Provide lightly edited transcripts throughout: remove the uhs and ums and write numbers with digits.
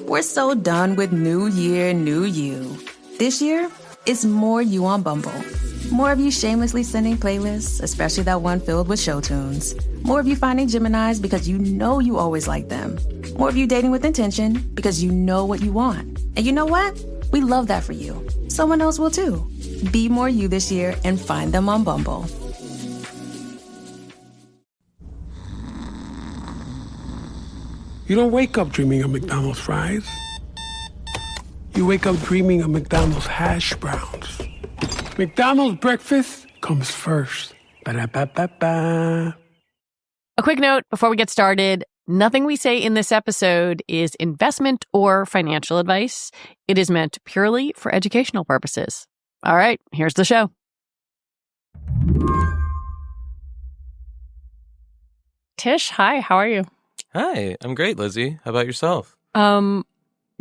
We're so done with new year, new you. This year, it's more you on Bumble. More of you shamelessly sending playlists, especially that one filled with show tunes. More of you finding Geminis because you know you always like them. More of you dating with intention because you know what you want. And you know what? We love that for you. Someone else will too. Be more you this year and find them on Bumble. You don't wake up dreaming of McDonald's fries. You wake up dreaming of McDonald's hash browns. McDonald's breakfast comes first. Ba-da-ba-ba-ba. A quick note before we get started. Nothing we say in this episode is investment or financial advice. It is meant purely for educational purposes. All right, here's the show. Tish, hi, how are you? Hi, I'm great, Lizzie. How about yourself? Do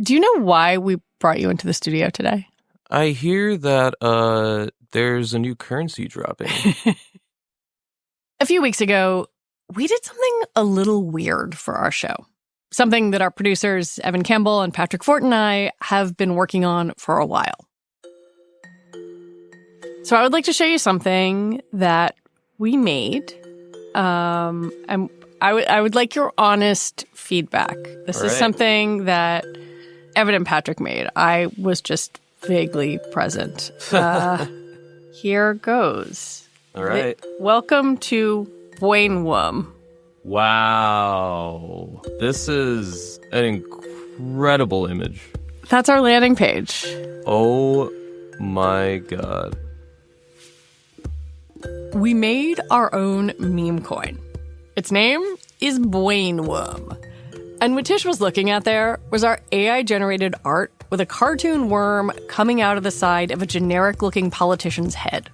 you know why we brought you into the studio today? I hear that there's a new currency dropping. A few weeks ago, we did something a little weird for our show. Something that our producers, Evan Campbell and Patrick Fort and I, have been working on for a while. So I would like to show you something that we made. And I would like your honest feedback. This is something that Evan and Patrick made. I was just vaguely present. Here goes. All right. Welcome to Boinwum. Wow. This is an incredible image. That's our landing page. Oh my God. We made our own meme coin. Its name is Boinwum. And what Tish was looking at there was our AI-generated art with a cartoon worm coming out of the side of a generic-looking politician's head.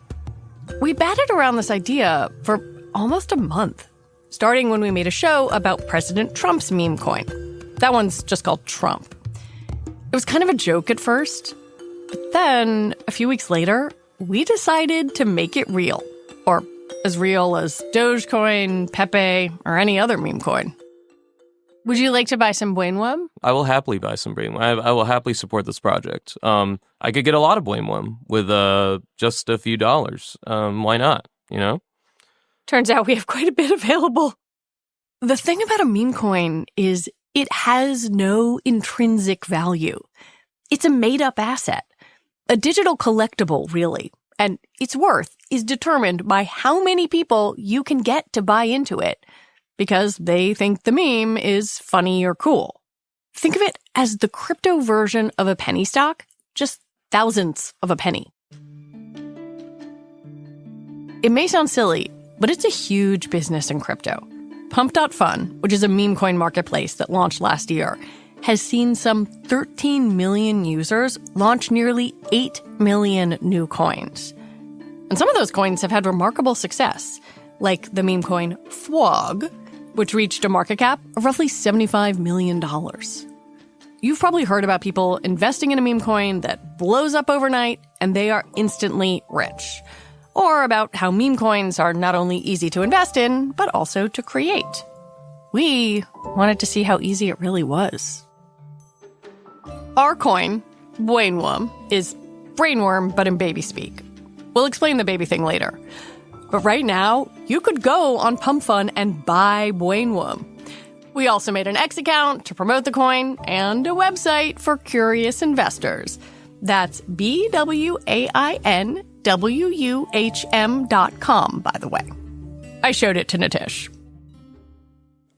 We batted around this idea for almost a month, starting when we made a show about President Trump's meme coin. That one's just called Trump. It was kind of a joke at first, but then, a few weeks later, we decided to make it real. Or as real as Dogecoin, Pepe, or any other meme coin. Would you like to buy some Boinwum? I will happily buy some Boinwum. I will happily support this project. I could get a lot of Boinwum with just a few dollars. Why not, you know? Turns out we have quite a bit available. The thing about a meme coin is it has no intrinsic value. It's a made-up asset. A digital collectible, really. And its worth is determined by how many people you can get to buy into it because they think the meme is funny or cool. Think of it as the crypto version of a penny stock, just thousandths of a penny. It may sound silly, but it's a huge business in crypto. Pump.fun, which is a meme coin marketplace that launched last year, has seen some 13 million users launch nearly 8 million new coins. And some of those coins have had remarkable success, like the meme coin FWOG, which reached a market cap of roughly $75 million. You've probably heard about people investing in a meme coin that blows up overnight and they are instantly rich. Or about how meme coins are not only easy to invest in, but also to create. We wanted to see how easy it really was. Our coin, Boinwum, is brainworm, but in baby speak. We'll explain the baby thing later. But right now, you could go on PumpFun and buy Boinwum. We also made an X account to promote the coin and a website for curious investors. That's BWAINWUHM.com, by the way. I showed it to Nitish.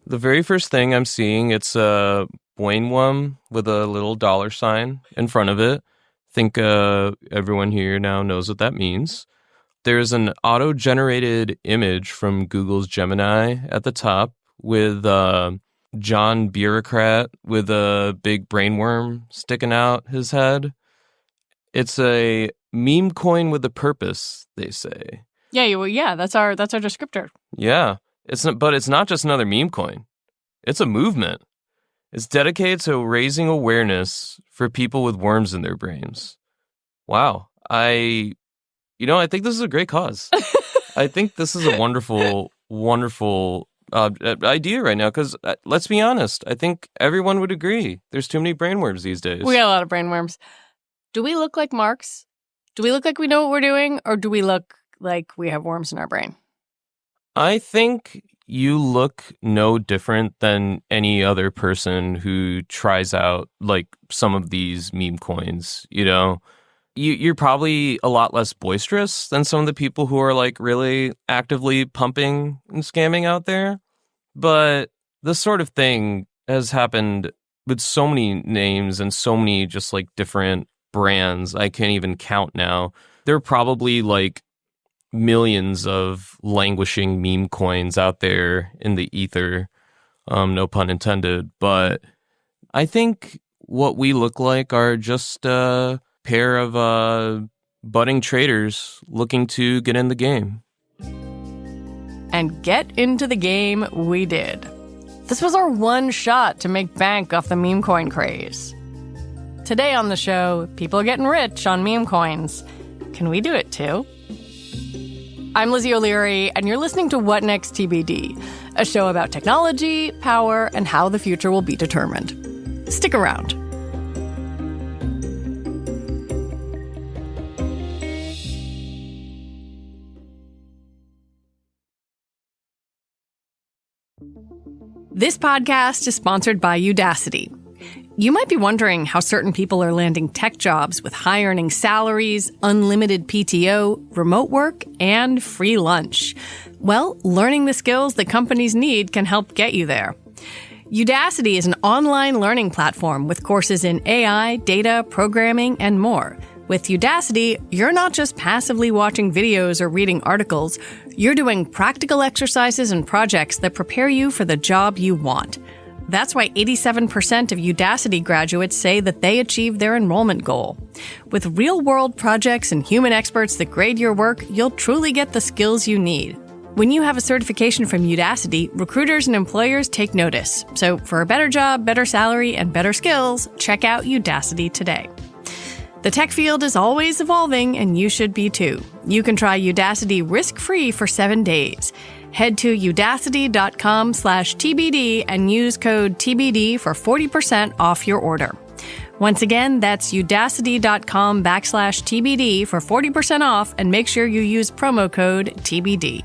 The very first thing I'm seeing, it's a Boinwum with a little dollar sign in front of it. I think everyone here now knows what that means. There's an auto-generated image from Google's Gemini at the top with John Bureaucrat with a big brainworm sticking out his head. It's a meme coin with a purpose, they say. Yeah, that's our descriptor. Yeah, but it's not just another meme coin. It's a movement. It's dedicated to raising awareness for people with worms in their brains. Wow. I think this is a great cause. I think this is a wonderful, wonderful idea right now because, let's be honest, I think everyone would agree. There's too many brainworms these days. We got a lot of brainworms. Do we look like Marx? Do we look like we know what we're doing? Or do we look like we have worms in our brain? I think you look no different than any other person who tries out like some of these meme coins, you know? You're probably a lot less boisterous than some of the people who are like really actively pumping and scamming out there. But this sort of thing has happened with so many names and so many just like different brands. I can't even count now. There are probably like millions of languishing meme coins out there in the ether. No pun intended. But I think what we look like are just pair of budding traders looking to get in the game. And get into the game we did. This was our one shot to make bank off the meme coin craze. Today on the show, people are getting rich on meme coins. Can we do it too? I'm Lizzie O'Leary, and you're listening to What Next TBD, a show about technology, power, and how the future will be determined. Stick around. This podcast is sponsored by Udacity. You might be wondering how certain people are landing tech jobs with high-earning salaries, unlimited PTO, remote work, and free lunch. Well, learning the skills that companies need can help get you there. Udacity is an online learning platform with courses in AI, data, programming, and more. With Udacity, you're not just passively watching videos or reading articles. You're doing practical exercises and projects that prepare you for the job you want. That's why 87% of Udacity graduates say that they achieved their enrollment goal. With real-world projects and human experts that grade your work, you'll truly get the skills you need. When you have a certification from Udacity, recruiters and employers take notice. So for a better job, better salary, and better skills, check out Udacity today. The tech field is always evolving, and you should be too. You can try Udacity risk-free for 7 days. Head to udacity.com/TBD and use code TBD for 40% off your order. Once again, that's udacity.com/TBD for 40% off, and make sure you use promo code TBD.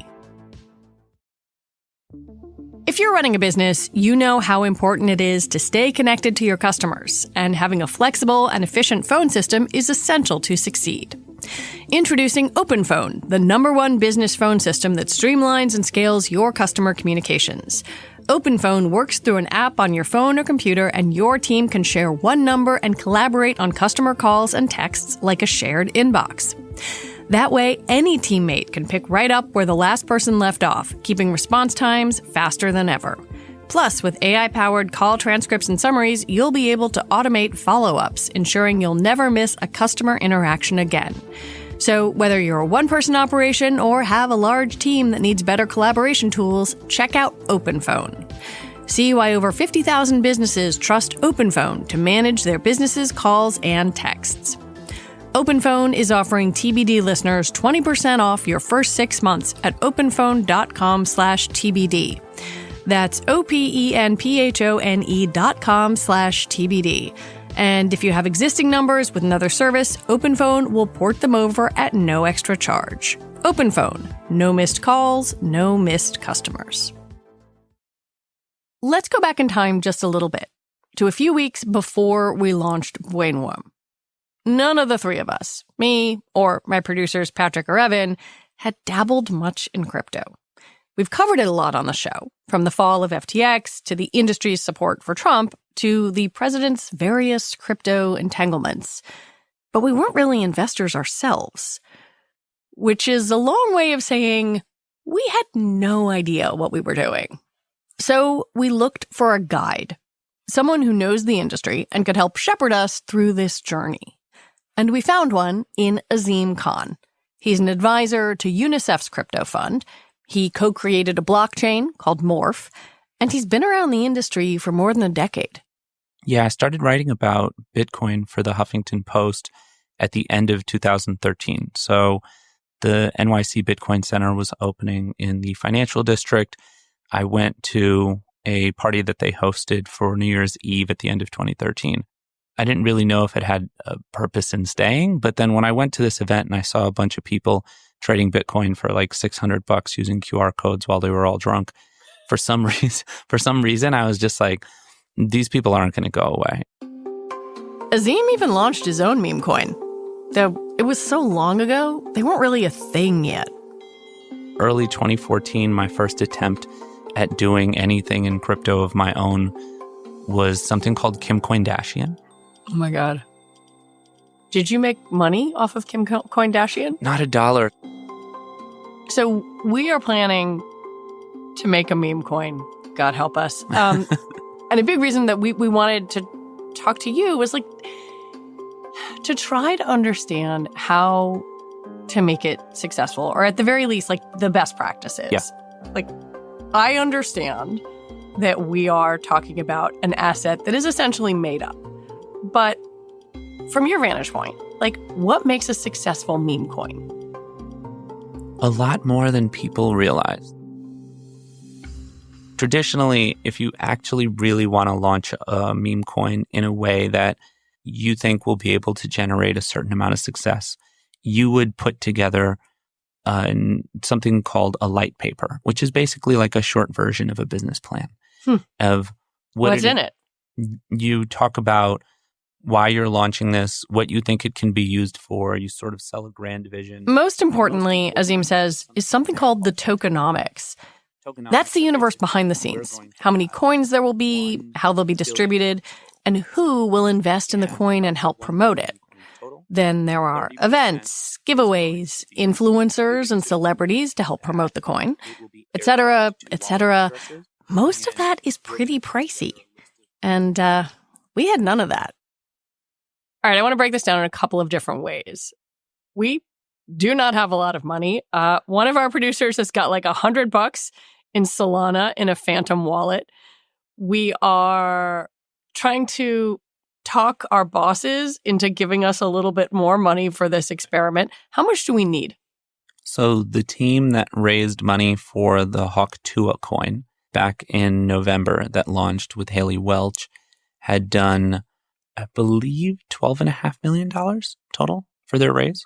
If you're running a business, you know how important it is to stay connected to your customers, and having a flexible and efficient phone system is essential to succeed. Introducing OpenPhone, the #1 business phone system that streamlines and scales your customer communications. OpenPhone works through an app on your phone or computer, and your team can share one number and collaborate on customer calls and texts like a shared inbox. That way, any teammate can pick right up where the last person left off, keeping response times faster than ever. Plus, with AI-powered call transcripts and summaries, you'll be able to automate follow-ups, ensuring you'll never miss a customer interaction again. So whether you're a one-person operation or have a large team that needs better collaboration tools, check out OpenPhone. See why over 50,000 businesses trust OpenPhone to manage their businesses' calls and texts. OpenPhone is offering TBD listeners 20% off your first 6 months at openphone.com/TBD. That's openphone.com/TBD. And if you have existing numbers with another service, OpenPhone will port them over at no extra charge. OpenPhone. No missed calls, no missed customers. Let's go back in time just a little bit, to a few weeks before we launched Brainworm. None of the three of us, me or my producers Patrick or Evan, had dabbled much in crypto. We've covered it a lot on the show, from the fall of FTX to the industry's support for Trump to the president's various crypto entanglements. But we weren't really investors ourselves, which is a long way of saying we had no idea what we were doing. So we looked for a guide, someone who knows the industry and could help shepherd us through this journey. And we found one in Azeem Khan. He's an advisor to UNICEF's crypto fund. He co-created a blockchain called Morph, and he's been around the industry for more than a decade. Yeah, I started writing about Bitcoin for the Huffington Post at the end of 2013. So the NYC Bitcoin Center was opening in the financial district. I went to a party that they hosted for New Year's Eve at the end of 2013. I didn't really know if it had a purpose in staying, but then when I went to this event and I saw a bunch of people trading Bitcoin for like $600 using QR codes while they were all drunk, for some reason, I was just like, these people aren't going to go away. Azeem even launched his own Memecoin. Though it was so long ago, they weren't really a thing yet. Early 2014, my first attempt at doing anything in crypto of my own was something called Kimcoindashian. Oh my God. Did you make money off of Kimcoindashian? Not $1. So we are planning to make a meme coin, God help us. And a big reason that we wanted to talk to you was like to try to understand how to make it successful, or at the very least, like the best practices. Yeah. Like, I understand that we are talking about an asset that is essentially made up. But from your vantage point, like, what makes a successful meme coin? A lot more than people realize. Traditionally, if you actually really want to launch a meme coin in a way that you think will be able to generate a certain amount of success, you would put together something called a light paper, which is basically like a short version of a business plan of what's in it. You talk about why you're launching this, what you think it can be used for. You sort of sell a grand vision. Most importantly, Azeem says, is something called the tokenomics. That's the universe behind the scenes. How many coins there will be, how they'll be distributed, and who will invest in the coin and help promote it. Then there are events, giveaways, influencers and celebrities to help promote the coin, etc., etc. Most of that is pretty pricey. And we had none of that. All right, I want to break this down in a couple of different ways. We do not have a lot of money. One of our producers has got like $100 in Solana in a phantom wallet. We are trying to talk our bosses into giving us a little bit more money for this experiment. How much do we need? So the team that raised money for the Hawk Tua coin back in November that launched with Haley Welch had done, I believe, $12.5 million total for their raise.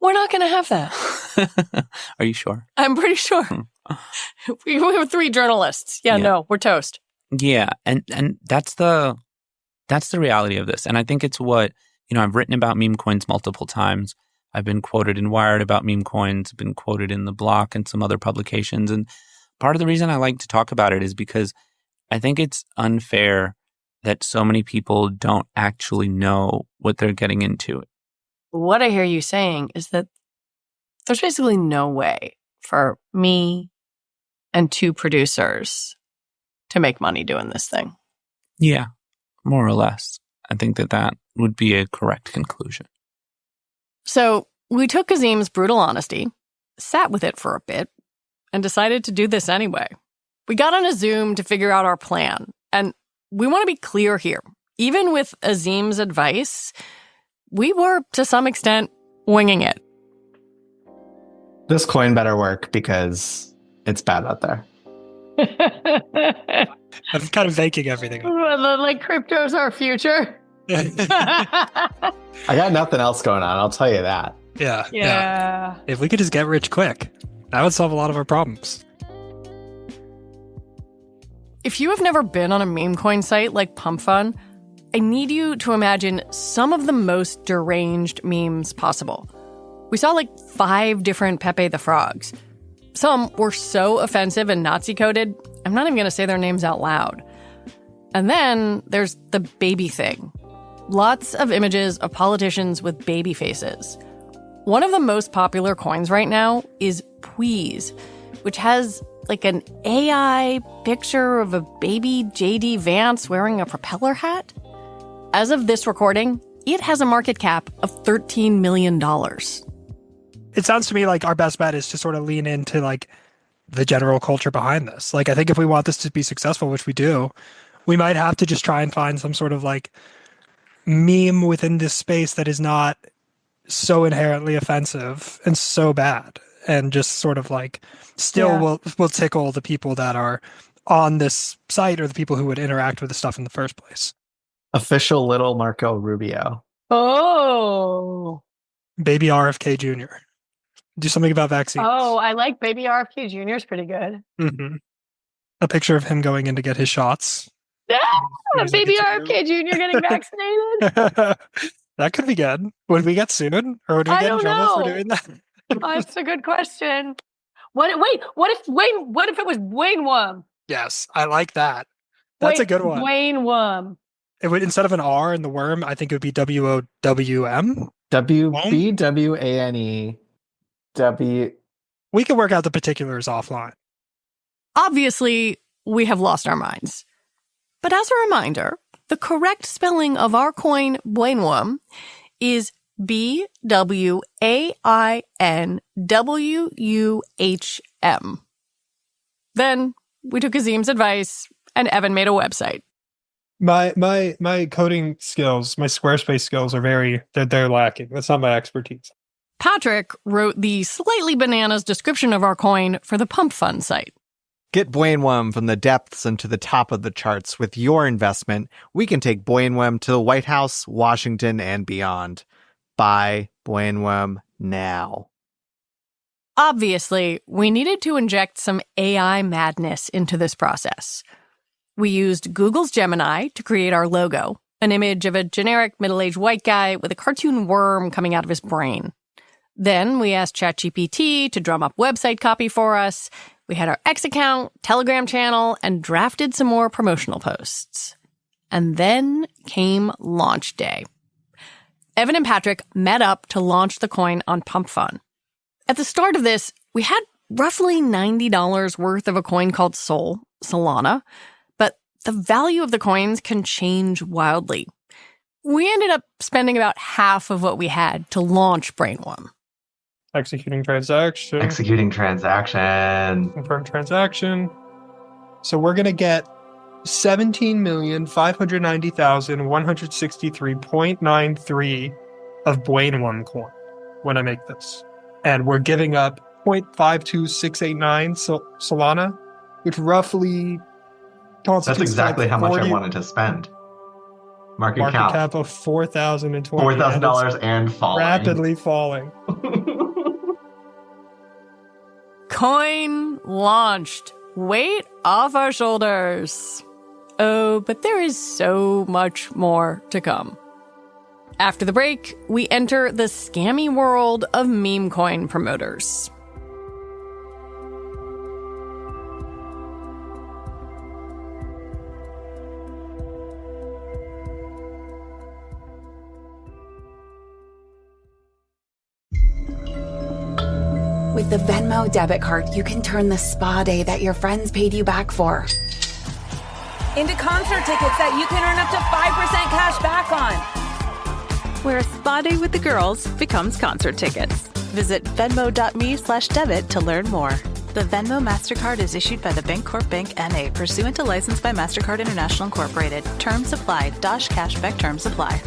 We're not going to have that. Are you sure? I'm pretty sure. We were 3 journalists. Yeah, no, we're toast. Yeah, and that's the reality of this. And I think it's what, I've written about meme coins multiple times. I've been quoted in Wired about meme coins, been quoted in The Block and some other publications. And part of the reason I like to talk about it is because I think it's unfair that so many people don't actually know what they're getting into. What I hear you saying is that there's basically no way for me and 2 producers to make money doing this thing. Yeah, more or less. I think that would be a correct conclusion. So we took Azeem's brutal honesty, sat with it for a bit, and decided to do this anyway. We got on a Zoom to figure out our plan. And we want to be clear here. Even with Azeem's advice, we were, to some extent, winging it. This coin better work because it's bad out there. I'm kind of baking everything up. Like crypto's our future. I got nothing else going on, I'll tell you that. Yeah. If we could just get rich quick, that would solve a lot of our problems. If you have never been on a meme coin site like Pump Fun, I need you to imagine some of the most deranged memes possible. We saw like 5 different Pepe the Frogs. Some were so offensive and Nazi-coded, I'm not even going to say their names out loud. And then there's the baby thing. Lots of images of politicians with baby faces. One of the most popular coins right now is Please, which has like an AI picture of a baby J.D. Vance wearing a propeller hat. As of this recording, it has a market cap of $13 million. It sounds to me like our best bet is to sort of lean into like the general culture behind this. Like, I think if we want this to be successful, which we do, we might have to just try and find some sort of like meme within this space that is not so inherently offensive and so bad. and just sort of like still will tickle the people that are on this site or the people who would interact with the stuff in the first place. Official little Marco Rubio. Oh. Baby RFK Jr. Do something about vaccines. Oh, I like Baby RFK Jr. is pretty good. Mm-hmm. A picture of him going in to get his shots. Yeah, Baby RFK Jr. getting vaccinated. That could be good. Would we get sued, or would we get in trouble for doing that? That's a good question. What if it was Wayne Wum? Yes, I like that. That's a good one. Wayne Wum. It would, instead of an R in the worm, I think it would be WOWM. WBWANE. We could work out the particulars offline. Obviously, we have lost our minds. But as a reminder, the correct spelling of our coin, Bwainwum, is BWAINWUHM. Then we took Azeem's advice, and Evan made a website. My coding skills, my Squarespace skills are they're lacking. That's not my expertise. Patrick wrote the slightly bananas description of our coin for the Pump Fund site. Get Bwainwum from the depths and to the top of the charts. With your investment, we can take Bwainwum to the White House, Washington, and beyond. Buy Bwainwum now. Obviously, we needed to inject some AI madness into this process. We used Google's Gemini to create our logo, an image of a generic middle-aged white guy with a cartoon worm coming out of his brain. Then we asked ChatGPT to drum up website copy for us. We had our X account, Telegram channel, and drafted some more promotional posts. And then came launch day. Evan and Patrick met up to launch the coin on Pump Fund. At the start of this, we had roughly $90 worth of a coin called Solana, but the value of the coins can change wildly. We ended up spending about half of what we had to launch Brainwum. Executing transaction. Confirm transaction. So we're going to get 17,590,163.93 of Bwainwum coin when I make this. And we're giving up 0.52689 Solana, which roughly constitutes... That's exactly how much I wanted to spend. Market cap of $4,020. $4,000 and falling. Rapidly falling. Coin launched. Weight off our shoulders. Oh, but there is so much more to come. After the break, we enter the scammy world of Memecoin promoters. With the Venmo debit card, you can turn the spa day that your friends paid you back for into concert tickets that you can earn up to 5% cash back on. Where a spa day with the girls becomes concert tickets. Visit venmo.me/debit to learn more. The Venmo MasterCard is issued by the Bancorp Bank N.A. pursuant to license by MasterCard International Incorporated. Terms apply. Dosh cashback terms apply.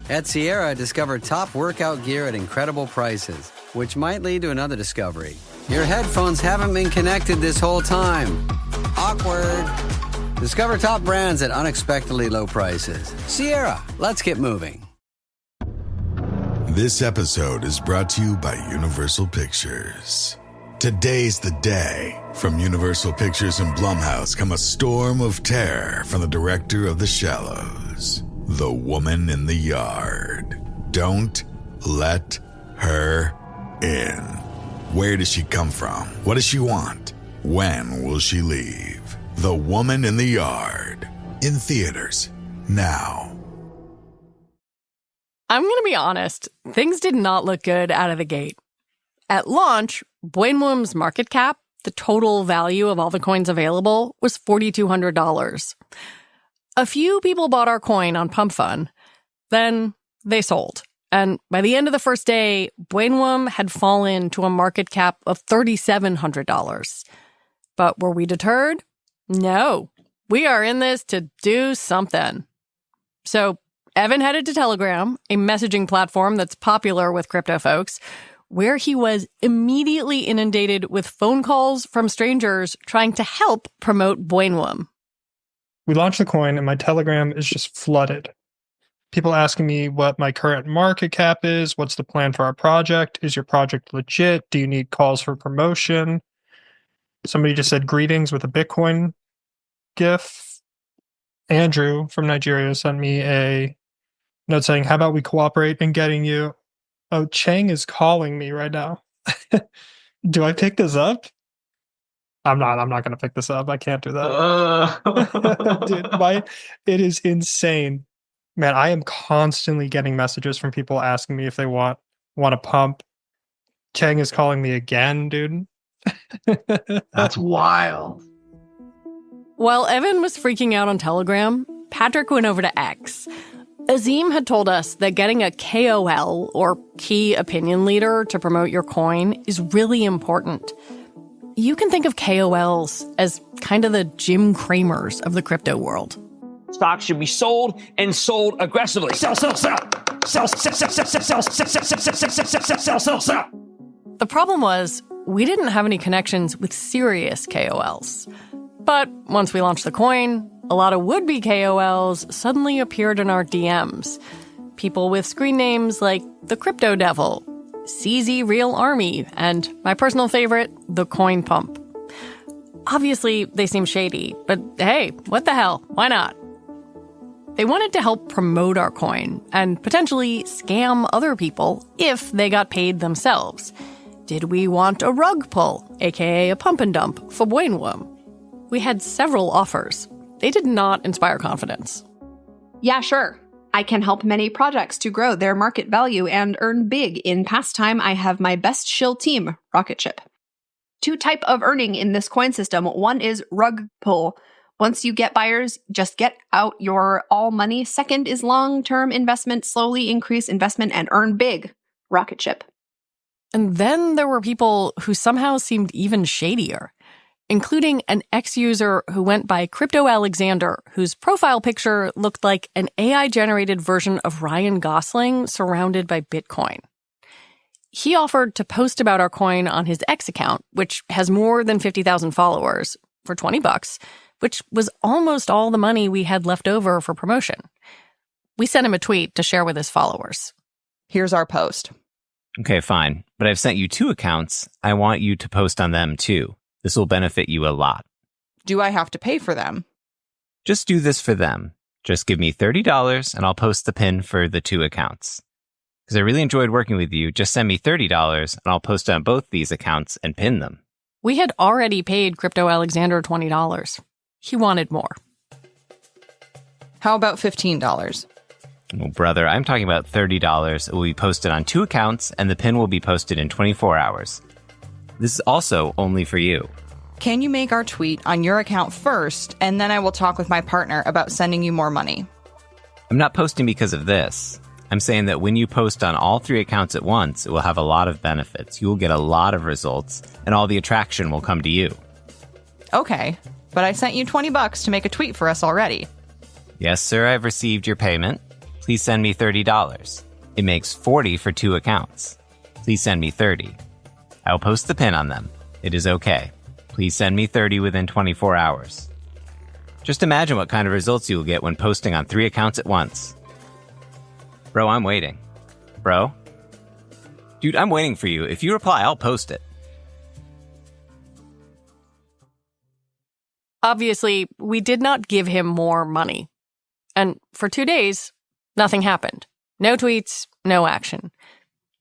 At Sierra, discover top workout gear at incredible prices, which might lead to another discovery. Your headphones haven't been connected this whole time. Awkward. Discover top brands at unexpectedly low prices. Sierra, let's get moving. This episode is brought to you by Universal Pictures. Today's the day. From Universal Pictures and Blumhouse come a storm of terror from the director of The Shallows, The Woman in the Yard. Don't let her in. Where does she come from? What does she want? When will she leave? The Woman in the Yard. In theaters now. I'm going to be honest, things did not look good out of the gate. At launch, Bwainwum's market cap, the total value of all the coins available, was $4,200. A few people bought our coin on Pump Fund. Then they sold. And by the end of the first day, Bwainwum had fallen to a market cap of $3,700. But were we deterred? No. We are in this to do something. So Evan headed to Telegram, a messaging platform that's popular with crypto folks, where he was immediately inundated with phone calls from strangers trying to help promote Boinwom. We launched the coin and my Telegram is just flooded. People asking me what my current market cap is, what's the plan for our project, is your project legit, do you need calls for promotion? Somebody just said greetings with a Bitcoin GIF. Andrew from Nigeria sent me a note saying, how about we cooperate in getting you? Oh, Chang is calling me right now. Do I pick this up? I'm not going to pick this up. I can't do that. Dude, it is insane. Man, I am constantly getting messages from people asking me if they want a pump. Chang is calling me again, dude. That's wild. While Evan was freaking out on Telegram, Patrick went over to X. Azeem had told us that getting a KOL, or key opinion leader, to promote your coin is really important. You can think of KOLs as kind of the Jim Cramers of the crypto world. Stocks should be sold and sold aggressively. Sell, sell, sell. Sell, sell, sell, sell, sell, sell, sell, sell, sell. The problem was, we didn't have any connections with serious KOLs. But once we launched the coin, a lot of would-be KOLs suddenly appeared in our DMs. People with screen names like The Crypto Devil, CZ Real Army, and my personal favorite, The Coin Pump. Obviously, they seem shady, but hey, what the hell? Why not? They wanted to help promote our coin and potentially scam other people if they got paid themselves. Did we want a rug pull, aka a pump and dump, for Boinwom? We had several offers. They did not inspire confidence. Yeah, sure. I can help many projects to grow their market value and earn big. In pastime, I have my best shill team, Rocketship. 2 type of earning in this coin system. One is rug pull. Once you get buyers, just get out your all money. Second is long-term investment, slowly increase investment and earn big, Rocketship. And then there were people who somehow seemed even shadier, including an ex-user who went by Crypto Alexander, whose profile picture looked like an AI-generated version of Ryan Gosling surrounded by Bitcoin. He offered to post about our coin on his X account, which has more than 50,000 followers, for $20, which was almost all the money we had left over for promotion. We sent him a tweet to share with his followers. Here's our post. Okay, fine. But I've sent you 2 accounts. I want you to post on them too. This will benefit you a lot. Do I have to pay for them? Just do this for them. Just give me $30 and I'll post the pin for the 2 accounts. Because I really enjoyed working with you, just send me $30 and I'll post on both these accounts and pin them. We had already paid Crypto Alexander $20. He wanted more. How about $15? Well, brother, I'm talking about $30. It will be posted on 2 accounts and the pin will be posted in 24 hours. This is also only for you. Can you make our tweet on your account first, and then I will talk with my partner about sending you more money? I'm not posting because of this. I'm saying that when you post on all 3 accounts at once, it will have a lot of benefits. You will get a lot of results, and all the attraction will come to you. Okay, but I sent you $20 to make a tweet for us already. Yes, sir, I've received your payment. Please send me $30. It makes $40 for 2 accounts. Please send me $30. I'll post the pin on them. It is okay. Please send me $30 within 24 hours. Just imagine what kind of results you will get when posting on 3 accounts at once. Bro, I'm waiting. Bro? Dude, I'm waiting for you. If you reply, I'll post it. Obviously, we did not give him more money. And for 2 days, nothing happened. No tweets, no action.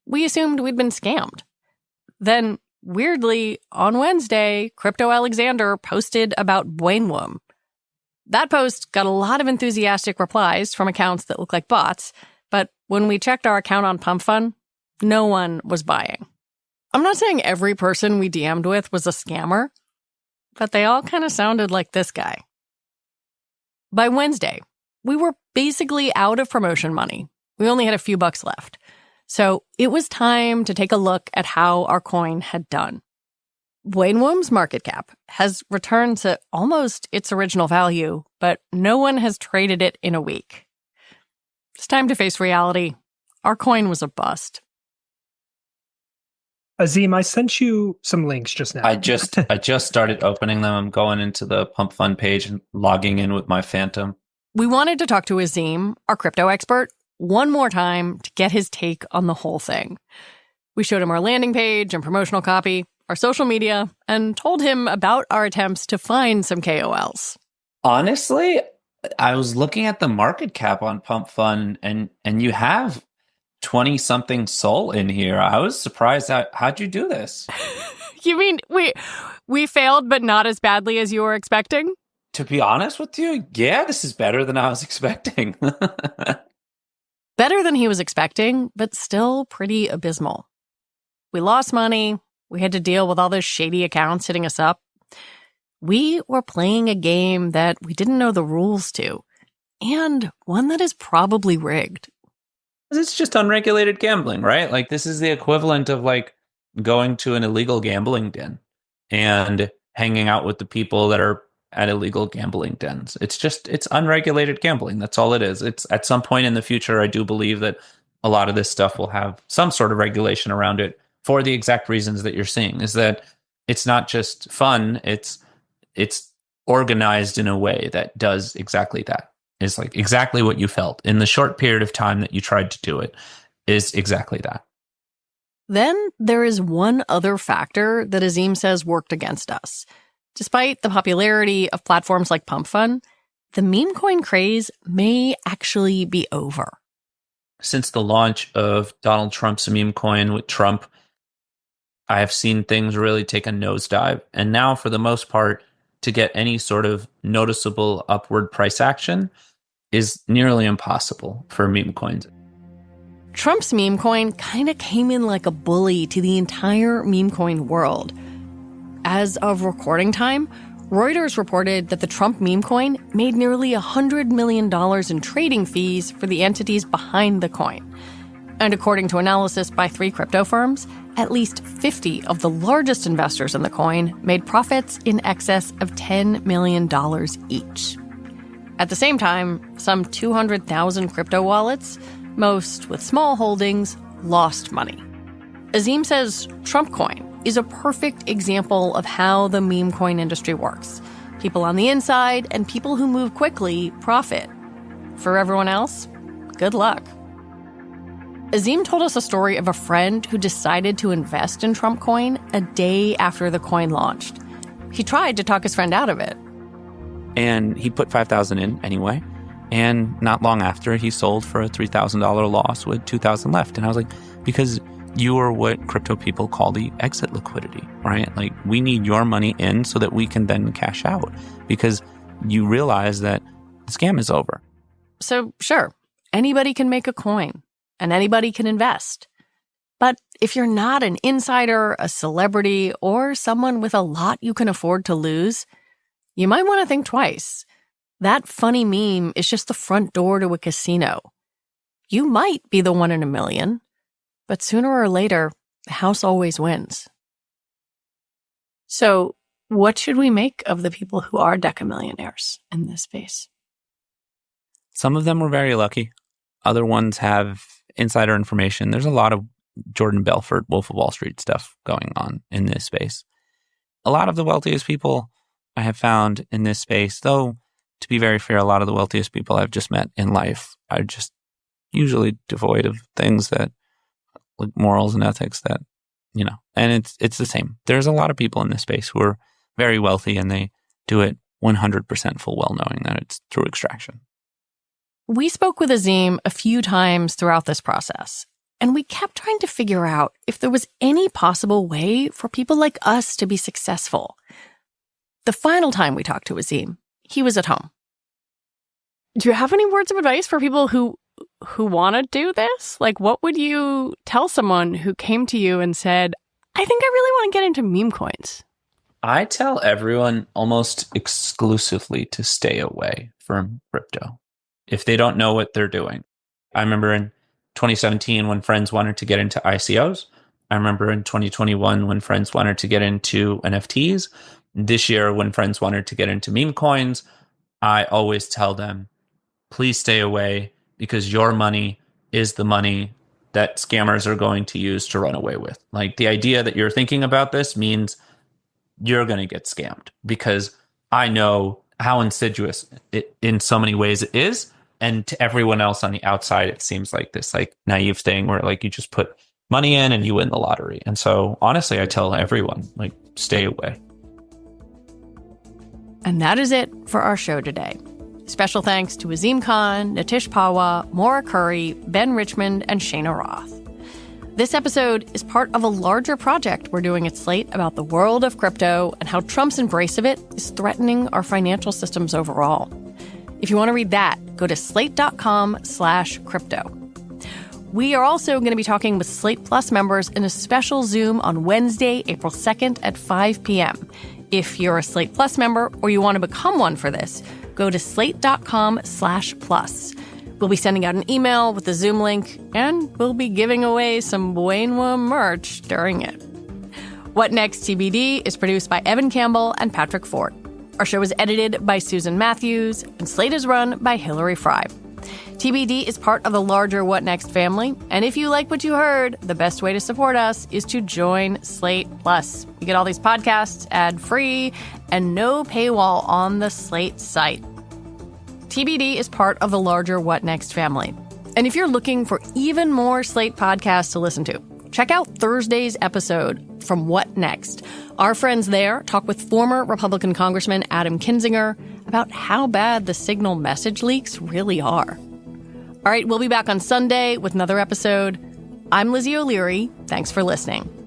We assumed we'd been scammed. Then, weirdly, on Wednesday, Crypto Alexander posted about Boinwom. That post got a lot of enthusiastic replies from accounts that look like bots, but when we checked our account on Pump Fun, no one was buying. I'm not saying every person we DM'd with was a scammer, but they all kind of sounded like this guy. By Wednesday, we were basically out of promotion money. We only had a few bucks left. So it was time to take a look at how our coin had done. Boinwom's market cap has returned to almost its original value, but no one has traded it in a week. It's time to face reality. Our coin was a bust. Azeem, I sent you some links just now. I just started opening them. I'm going into the Pump Fund page and logging in with my Phantom. We wanted to talk to Azeem, our crypto expert, one more time to get his take on the whole thing. We showed him our landing page and promotional copy, our social media, and told him about our attempts to find some KOLs. Honestly, I was looking at the market cap on Pump Fund, and you have 20-something SOL in here. I was surprised. How'd you do this? You mean we failed, but not as badly as you were expecting? To be honest with you, yeah, this is better than I was expecting. Better than he was expecting, but still pretty abysmal. We lost money. We had to deal with all those shady accounts hitting us up. We were playing a game that we didn't know the rules to, and one that is probably rigged. It's just unregulated gambling, right? Like, this is the equivalent of like going to an illegal gambling den and hanging out with the people that are at illegal gambling dens. It's unregulated gambling. That's all it is. It's at some point in the future, I do believe that a lot of this stuff will have some sort of regulation around it for the exact reasons that you're seeing, is that it's not just fun. It's organized in a way that does exactly that. Is like exactly what you felt in the short period of time that you tried to do it is exactly that. Then there is one other factor that Azeem says worked against us. Despite the popularity of platforms like Pump Fund, the meme coin craze may actually be over. Since the launch of Donald Trump's meme coin with Trump, I have seen things really take a nosedive. And now, for the most part, to get any sort of noticeable upward price action is nearly impossible for meme coins. Trump's meme coin kind of came in like a bully to the entire meme coin world. As of recording time, Reuters reported that the Trump meme coin made nearly $100 million in trading fees for the entities behind the coin. And according to analysis by 3 crypto firms, at least 50 of the largest investors in the coin made profits in excess of $10 million each. At the same time, some 200,000 crypto wallets, most with small holdings, lost money. Azeem says Trump coin is a perfect example of how the meme coin industry works. People on the inside and people who move quickly profit. For everyone else, good luck. Azeem told us a story of a friend who decided to invest in Trump coin a day after the coin launched. He tried to talk his friend out of it. And he put $5,000 in anyway. And not long after, he sold for a $3,000 loss with $2,000 left. And I was like, because you are what crypto people call the exit liquidity, right? Like, we need your money in so that we can then cash out, because you realize that the scam is over. So sure, anybody can make a coin and anybody can invest. But if you're not an insider, a celebrity, or someone with a lot you can afford to lose, you might want to think twice. That funny meme is just the front door to a casino. You might be the one in a million, but sooner or later, the house always wins. So what should we make of the people who are decamillionaires in this space? Some of them were very lucky. Other ones have insider information. There's a lot of Jordan Belfort, Wolf of Wall Street stuff going on in this space. A lot of the wealthiest people I have found in this space, though, to be very fair, a lot of the wealthiest people I've just met in life are just usually devoid of things that, like morals and ethics that, you know, and it's the same. There's a lot of people in this space who are very wealthy and they do it 100% full well knowing that it's through extraction. We spoke with Azeem a few times throughout this process, and we kept trying to figure out if there was any possible way for people like us to be successful. The final time we talked to Azeem, he was at home. Do you have any words of advice for people who want to do this? Like, what would you tell someone who came to you and said, I think I really want to get into meme coins? I tell everyone almost exclusively to stay away from crypto if they don't know what they're doing. I remember in 2017 when friends wanted to get into ICOs. I remember in 2021 when friends wanted to get into NFTs. This year when friends wanted to get into meme coins, I always tell them, please stay away. because your money is the money that scammers are going to use to run away with. Like, the idea that you're thinking about this means you're going to get scammed, because I know how insidious it in so many ways it is. And to everyone else on the outside, it seems like this like naive thing where like you just put money in and you win the lottery. And so honestly, I tell everyone, like, stay away. And that is it for our show today. Special thanks to Azeem Khan, Nitish Pahwa, Maura Curry, Ben Richmond, and Shayna Roth. This episode is part of a larger project we're doing at Slate about the world of crypto and how Trump's embrace of it is threatening our financial systems overall. If you want to read that, go to slate.com/crypto. We are also going to be talking with Slate Plus members in a special Zoom on Wednesday, April 2nd at 5 p.m. If you're a Slate Plus member or you want to become one for this, go to slate.com/plus. We'll be sending out an email with the Zoom link, and we'll be giving away some Buenwa merch during it. What Next TBD is produced by Evan Campbell and Patrick Fort. Our show is edited by Susan Matthews, and Slate is run by Hillary Fry. TBD is part of the larger What Next family, and if you like what you heard, the best way to support us is to join Slate Plus. You get all these podcasts ad-free and no paywall on the Slate site. TBD is part of the larger What Next family. And if you're looking for even more Slate podcasts to listen to, check out Thursday's episode from What Next. Our friends there talk with former Republican Congressman Adam Kinzinger about how bad the Signal message leaks really are. All right, we'll be back on Sunday with another episode. I'm Lizzie O'Leary. Thanks for listening.